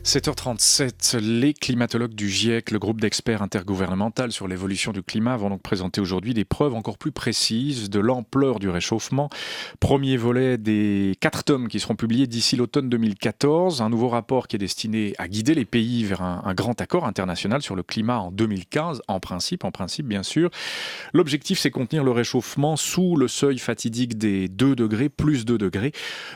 7h37, les climatologues du GIEC, le groupe d'experts intergouvernemental sur l'évolution du climat, vont donc présenter aujourd'hui des preuves encore plus précises de l'ampleur du réchauffement. Premier volet des 4 tomes qui seront publiés d'ici l'automne 2014. Un nouveau rapport qui est destiné à guider les pays vers un grand accord international sur le climat en 2015, en principe bien sûr. L'objectif, c'est contenir le réchauffement sous le seuil fatidique des 2 degrés, plus 2 degrés.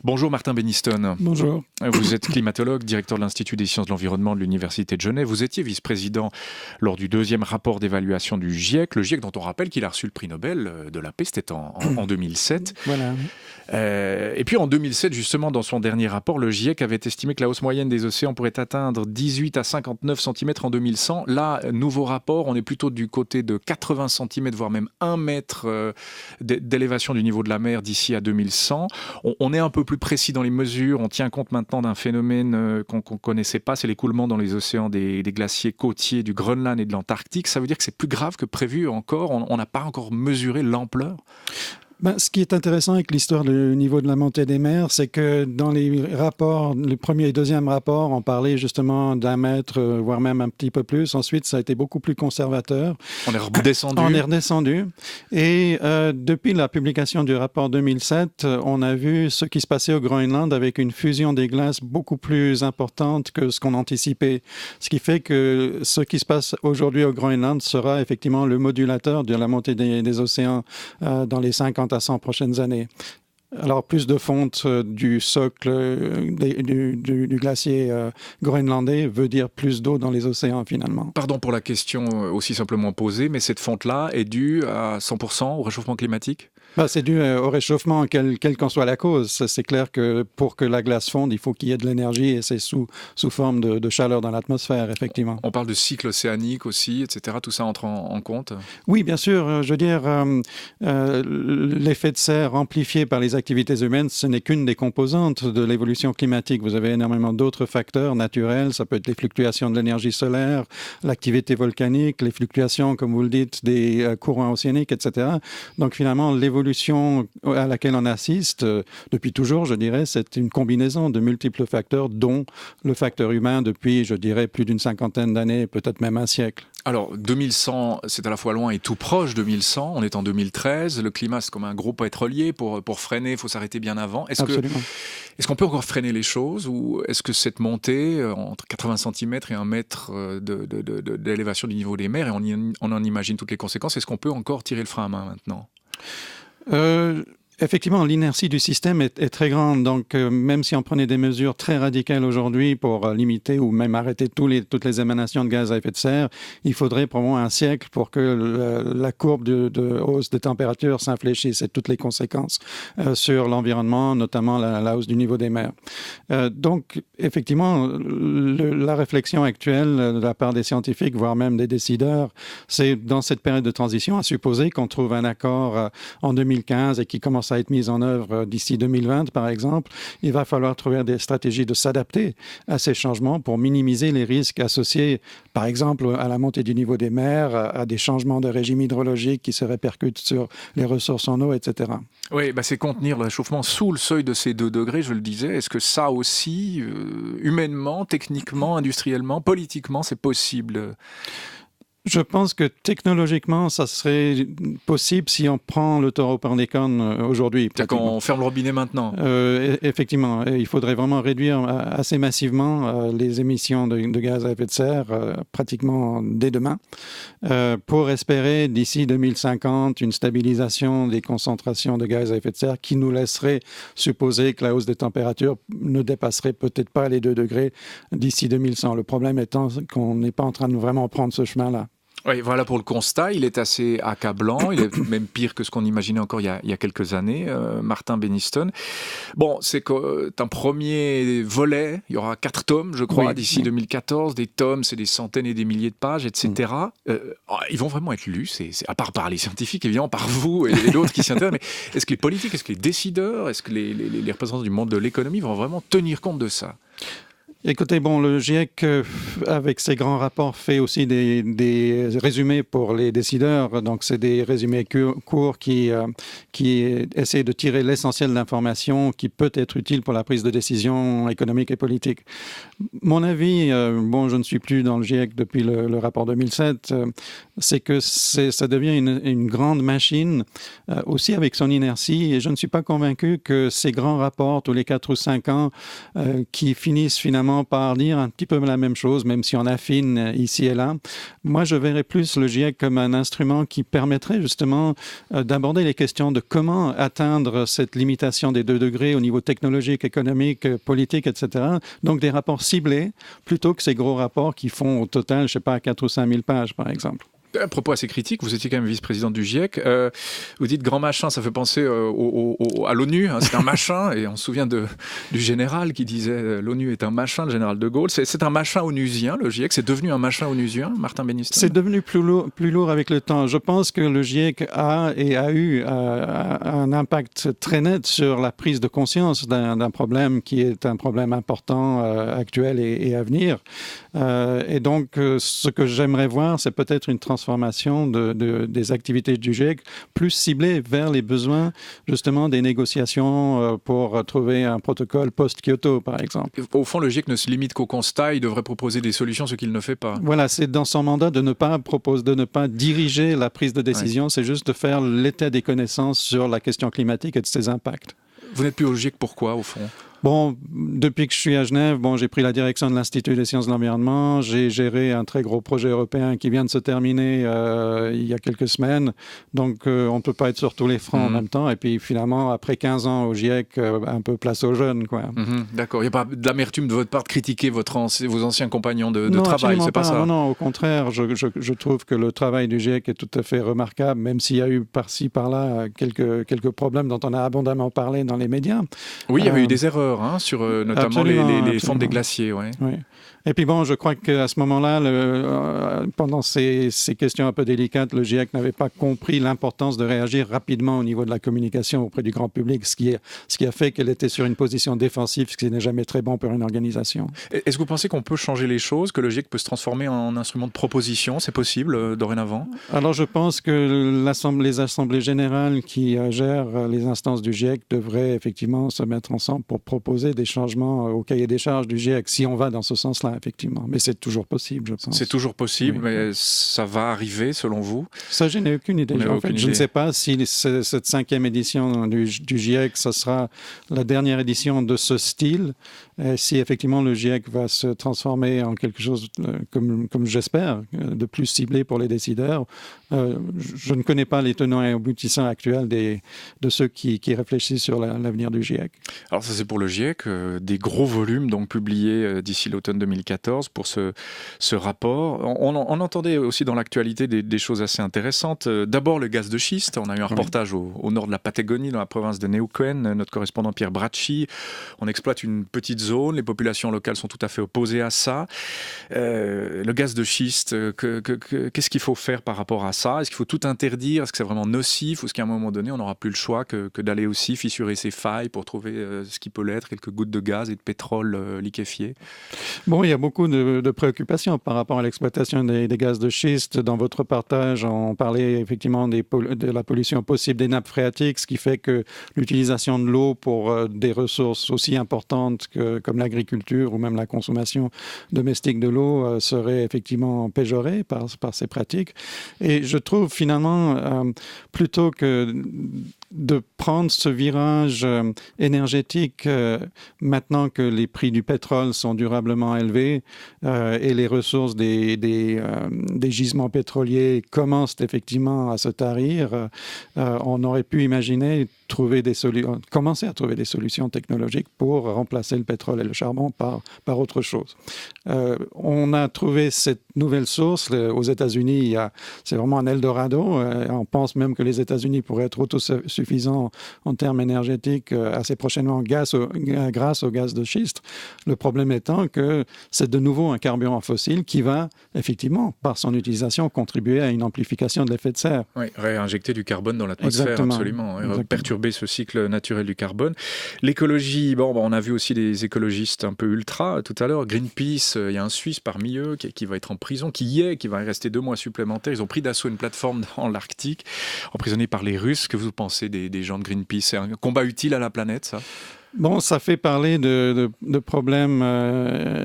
Bonjour Martin Benniston. Bonjour. Vous êtes climatologue, directeur de l'Institut des sciences de l'environnement de l'Université de Genève. Vous étiez vice-président lors du 2e rapport d'évaluation du GIEC, le GIEC dont on rappelle qu'il a reçu le prix Nobel de la paix, c'était en 2007. Voilà. Et puis en 2007, justement, dans son dernier rapport, le GIEC avait estimé que la hausse moyenne des océans pourrait atteindre 18 à 59 cm en 2100. Là, nouveau rapport, on est plutôt du côté de 80 cm, voire même 1 mètre d'élévation du niveau de la mer d'ici à 2100. On est un peu plus précis dans les mesures, on tient compte maintenant d'un phénomène qu'on connaissait pas, c'est l'écoulement dans les océans des glaciers côtiers du Groenland et de l'Antarctique. Ça veut dire que c'est plus grave que prévu encore. On n'a pas encore mesuré l'ampleur. Ce qui est intéressant avec l'histoire du niveau de la montée des mers, c'est que dans les rapports, le premier et deuxième rapport, on parlait justement d'1 mètre, voire même un petit peu plus. Ensuite, ça a été beaucoup plus conservateur. On est redescendu. On est redescendu. Et depuis la publication du rapport 2007, on a vu ce qui se passait au Groenland avec une fusion des glaces beaucoup plus importante que ce qu'on anticipait. Ce qui fait que ce qui se passe aujourd'hui au Groenland sera effectivement le modulateur de la montée des océans dans les 50 à 100 prochaines années. Alors, plus de fonte du socle du glacier groenlandais veut dire plus d'eau dans les océans, finalement. Pardon pour la question aussi simplement posée, mais cette fonte-là est due à 100% au réchauffement climatique ? C'est dû au réchauffement, quelle qu'en soit la cause. C'est clair que pour que la glace fonde, il faut qu'il y ait de l'énergie et c'est sous forme de chaleur dans l'atmosphère, effectivement. On parle de cycle océanique aussi, etc. Tout ça entre en compte ? Oui, bien sûr. Je veux dire, l'effet de serre amplifié par les activités humaines, ce n'est qu'une des composantes de l'évolution climatique. Vous avez énormément d'autres facteurs naturels. Ça peut être les fluctuations de l'énergie solaire, l'activité volcanique, les fluctuations, comme vous le dites, des courants océaniques, etc. Donc finalement, l'évolution à laquelle on assiste depuis toujours, je dirais, c'est une combinaison de multiples facteurs, dont le facteur humain depuis, je dirais, plus d'une 50aine d'années, peut-être même un siècle. Alors, 2100, c'est à la fois loin et tout proche, 2100. On est en 2013. Le climat, c'est comme un gros pétrolier. Pour freiner, il faut s'arrêter bien avant. Est-ce qu'on peut encore freiner les choses ou est-ce que cette montée entre 80 cm et 1 mètre d'élévation du niveau des mers, et on en imagine toutes les conséquences, est-ce qu'on peut encore tirer le frein à main maintenant ? Effectivement, l'inertie du système est très grande. Donc, même si on prenait des mesures très radicales aujourd'hui pour limiter ou même arrêter toutes les émanations de gaz à effet de serre, il faudrait probablement un siècle pour que la courbe de hausse des températures s'infléchisse et toutes les conséquences sur l'environnement, notamment la hausse du niveau des mers. Donc, effectivement, la réflexion actuelle de la part des scientifiques, voire même des décideurs, c'est dans cette période de transition à supposer qu'on trouve un accord en 2015 et qui commence à être mise en œuvre d'ici 2020, par exemple. Il va falloir trouver des stratégies de s'adapter à ces changements pour minimiser les risques associés, par exemple, à la montée du niveau des mers, à des changements de régime hydrologique qui se répercutent sur les ressources en eau, etc. Oui, c'est contenir le réchauffement sous le seuil de ces 2 degrés, je le disais. Est-ce que ça aussi, humainement, techniquement, industriellement, politiquement, c'est possible ? Je pense que technologiquement, ça serait possible si on prend le taureau par les cornes aujourd'hui. C'est-à-dire qu'on ferme le robinet maintenant. Effectivement, il faudrait vraiment réduire assez massivement les émissions de gaz à effet de serre, pratiquement dès demain, pour espérer d'ici 2050 une stabilisation des concentrations de gaz à effet de serre qui nous laisserait supposer que la hausse des températures ne dépasserait peut-être pas les 2 degrés d'ici 2100. Le problème étant qu'on n'est pas en train de vraiment prendre ce chemin-là. Oui, voilà pour le constat. Il est assez accablant. Il est même pire que ce qu'on imaginait encore il y a quelques années, Martin Benniston. Bon, c'est un premier volet. Il y aura 4 tomes, je crois, d'ici 2014. Des tomes, c'est des centaines et des milliers de pages, etc. Ils vont vraiment être lus, à part par les scientifiques, évidemment, par vous et d'autres qui s'y intéressent. Mais est-ce que les politiques, est-ce que les décideurs, est-ce que les représentants du monde de l'économie vont vraiment tenir compte de ça ? Écoutez, bon, le GIEC, avec ses grands rapports, fait aussi des résumés pour les décideurs. Donc, c'est des résumés courts qui essaient de tirer l'essentiel d'informations qui peut être utile pour la prise de décision économique et politique. Mon avis, bon, je ne suis plus dans le GIEC depuis le rapport 2007, c'est que ça devient une grande machine, aussi avec son inertie. Et je ne suis pas convaincu que ces grands rapports, tous les 4 ou 5 ans, qui finissent finalement par dire un petit peu la même chose, même si on affine ici et là. Moi, je verrais plus le GIEC comme un instrument qui permettrait justement d'aborder les questions de comment atteindre cette limitation des 2 degrés au niveau technologique, économique, politique, etc. Donc, des rapports ciblés plutôt que ces gros rapports qui font au total, je ne sais pas, 4 ou 5 000 pages, par exemple. Un propos assez critique, vous étiez quand même vice-président du GIEC. Vous dites grand machin, ça fait penser à l'ONU. Hein, c'est un machin, et on se souvient du général qui disait l'ONU est un machin, le général de Gaulle. C'est un machin onusien, le GIEC. C'est devenu un machin onusien, Martin Benniston. C'est devenu plus lourd avec le temps. Je pense que le GIEC a eu un impact très net sur la prise de conscience d'un problème qui est un problème important, actuel et à venir. Et donc, ce que j'aimerais voir, c'est peut-être une transformation des activités du GIEC plus ciblées vers les besoins justement des négociations pour trouver un protocole post-Kyoto, par exemple. Au fond, le GIEC ne se limite qu'au constat, il devrait proposer des solutions, ce qu'il ne fait pas. Voilà, c'est dans son mandat de ne pas diriger la prise de décision, c'est juste de faire l'état des connaissances sur la question climatique et de ses impacts. Vous n'êtes plus au GIEC, pourquoi, au fond ? Bon, depuis que je suis à Genève, j'ai pris la direction de l'Institut des sciences de l'environnement. J'ai géré un très gros projet européen qui vient de se terminer il y a quelques semaines. Donc, on ne peut pas être sur tous les fronts en même temps. Et puis, finalement, après 15 ans au GIEC, un peu place aux jeunes, quoi. D'accord. Il n'y a pas d'amertume de votre part de critiquer vos anciens compagnons de non, travail, c'est pas ça? Non, au contraire. Je trouve que le travail du GIEC est tout à fait remarquable, même s'il y a eu par-ci, par-là quelques problèmes dont on a abondamment parlé dans les médias. Oui, il y avait eu des erreurs. Sur notamment les fonds des glaciers. Ouais. Oui. Et puis bon, je crois qu'à ce moment-là, pendant ces questions un peu délicates, le GIEC n'avait pas compris l'importance de réagir rapidement au niveau de la communication auprès du grand public, ce qui a fait qu'elle était sur une position défensive, ce qui n'est jamais très bon pour une organisation. Est-ce que vous pensez qu'on peut changer les choses, que le GIEC peut se transformer en instrument de proposition? C'est possible dorénavant? Alors je pense que les assemblées générales qui gèrent les instances du GIEC devraient effectivement se mettre ensemble pour proposer des changements au cahier des charges du GIEC, si on va dans ce sens-là, effectivement. Mais c'est toujours possible, je pense. C'est toujours possible, oui. Mais ça va arriver, selon vous? Ça, je n'ai aucune idée. Je ne sais pas si cette 5e édition du GIEC, ce sera la dernière édition de ce style. Si effectivement le GIEC va se transformer en quelque chose, comme j'espère, de plus ciblé pour les décideurs. Je ne connais pas les tenants et aboutissants actuels de ceux qui réfléchissent sur l'avenir du GIEC. Alors ça, c'est pour le GIEC, des gros volumes donc publiés d'ici l'automne 2014 pour ce rapport. On entendait aussi dans l'actualité des choses assez intéressantes. D'abord le gaz de schiste. On a eu un reportage au nord de la Patagonie, dans la province de Neuquén. Notre correspondant Pierre Bracci. On exploite une petite zone. Les populations locales sont tout à fait opposées à ça. Le gaz de schiste, qu'est-ce qu'il faut faire par rapport à ça? Est-ce qu'il faut tout interdire? Est-ce que c'est vraiment nocif? Ou est-ce qu'à un moment donné, on n'aura plus le choix que d'aller aussi fissurer ses failles pour trouver ce qui peut l'être, quelques gouttes de gaz et de pétrole liquéfié? Bon, il y a beaucoup de préoccupations par rapport à l'exploitation des gaz de schiste. Dans votre partage, on parlait effectivement de la pollution possible des nappes phréatiques, ce qui fait que l'utilisation de l'eau pour des ressources aussi importantes comme l'agriculture ou même la consommation domestique de l'eau serait effectivement péjorée par ces pratiques. Et je trouve finalement, plutôt que de prendre ce virage énergétique maintenant que les prix du pétrole sont durablement élevés et les ressources des gisements pétroliers commencent effectivement à se tarir, on aurait pu imaginer commencer à trouver des solutions technologiques pour remplacer le pétrole et le charbon par autre chose. On a trouvé cette nouvelle source aux États-Unis. C'est vraiment un Eldorado. On pense même que les États-Unis pourraient être autosuffisants autosuffisants en termes énergétiques assez prochainement grâce au gaz de schiste. Le problème étant que c'est de nouveau un carburant fossile qui va, effectivement, par son utilisation, contribuer à une amplification de l'effet de serre. Oui, réinjecter du carbone dans l'atmosphère, Exactement. absolument. Exactement. Perturber ce cycle naturel du carbone. L'écologie, on a vu aussi des écologistes un peu ultra tout à l'heure. Greenpeace, il y a un Suisse parmi eux qui va être en prison, qui va y rester 2 mois supplémentaires. Ils ont pris d'assaut une plateforme dans l'Arctique, emprisonnée par les Russes. Que vous pensez des gens de Greenpeace? C'est un combat utile à la planète, ça? Bon, ça fait parler de problèmes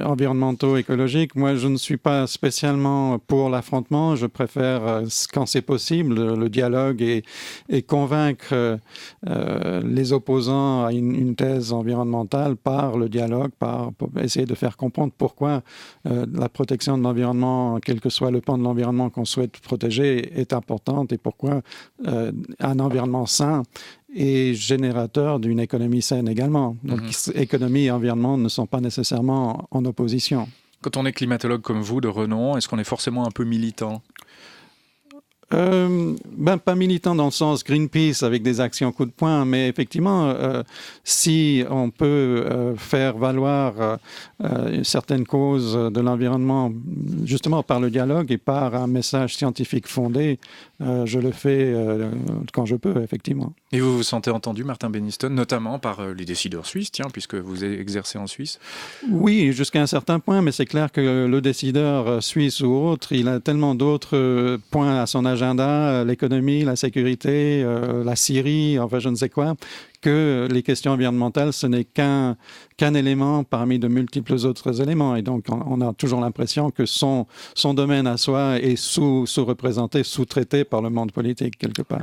environnementaux, écologiques. Moi, je ne suis pas spécialement pour l'affrontement. Je préfère, quand c'est possible, le dialogue et convaincre les opposants à une thèse environnementale par le dialogue, pour essayer de faire comprendre pourquoi la protection de l'environnement, quel que soit le pan de l'environnement qu'on souhaite protéger, est importante et pourquoi un environnement sain et générateur d'une économie saine également. Donc, économie et environnement ne sont pas nécessairement en opposition. Quand on est climatologue comme vous, de renom, est-ce qu'on est forcément un peu militant ? Pas militant dans le sens Greenpeace avec des actions coup de poing, mais effectivement, si on peut faire valoir certaines causes de l'environnement justement par le dialogue et par un message scientifique fondé, je le fais quand je peux, effectivement. Et vous vous sentez entendu, Martin Benniston, notamment par les décideurs suisses, puisque vous exercez en Suisse? Oui, jusqu'à un certain point, mais c'est clair que le décideur suisse ou autre, il a tellement d'autres points à son agenda, l'économie, la sécurité, la Syrie, enfin je ne sais quoi, que les questions environnementales, ce n'est qu'un élément parmi de multiples autres éléments. Et donc, on a toujours l'impression que son domaine à soi est sous-représenté, sous-traité par le monde politique, quelque part.